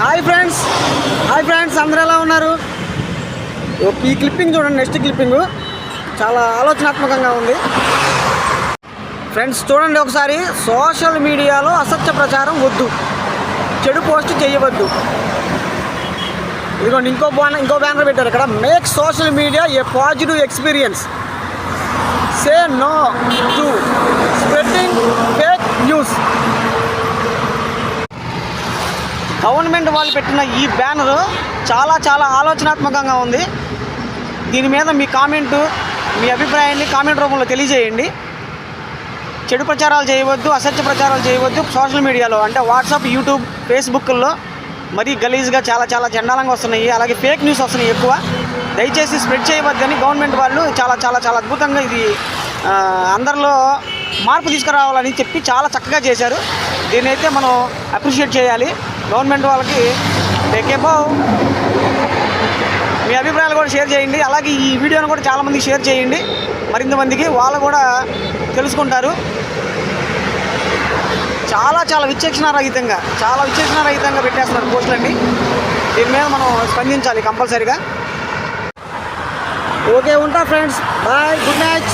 Hi friends అందరూ ఎలా ఉన్నారు? ఈ క్లిప్పింగ్ చూడండి, నెక్స్ట్ క్లిప్పింగ్ చాలా ఆలోచనాత్మకంగా ఉంది. ఫ్రెండ్స్ చూడండి ఒకసారి, సోషల్ మీడియాలో అసత్య ప్రచారం వద్దు, చెడు పోస్ట్ చేయవద్దు. ఇదిగోండి ఇంకో బ్యానర్ పెట్టారు ఇక్కడ, make social media a positive experience, say no to spreading fake news. Government వాళ్ళు పెట్టిన ఈ బ్యానరు చాలా ఆలోచనాత్మకంగా ఉంది. దీని మీద మీ కామెంటు, మీ అభిప్రాయాన్ని కామెంట్ రూపంలో తెలియజేయండి. చెడు ప్రచారాలు చేయవద్దు, అసత్య ప్రచారాలు చేయవద్దు. సోషల్ మీడియాలో అంటే వాట్సాప్, యూట్యూబ్, ఫేస్బుక్లో మరీ గలీజ్గా చాలా చండాలంగా వస్తున్నాయి. అలాగే ఫేక్ న్యూస్ వస్తున్నాయి ఎక్కువ. దయచేసి స్ప్రెడ్ చేయవద్దని గవర్నమెంట్ వాళ్ళు చాలా అద్భుతంగా ఇది అందరిలో మార్పు తీసుకురావాలని చెప్పి చాలా చక్కగా చేశారు. దీన్ని అయితే మనం అప్రిషియేట్ చేయాలి. గవర్నమెంట్ వాళ్ళకి టేకేబావ్. మీ అభిప్రాయాలు కూడా షేర్ చేయండి. అలాగే ఈ వీడియోను కూడా చాలామందికి షేర్ చేయండి, మరింత మందికి, వాళ్ళు కూడా తెలుసుకుంటారు. చాలా విచక్షణారహితంగా పెట్టేస్తున్నారు పోస్టులన్నీ. దీని మీద మనం స్పందించాలి కంపల్సరీగా. ఓకే, ఉంటా ఫ్రెండ్స్, బాయ్, గుడ్ నైట్.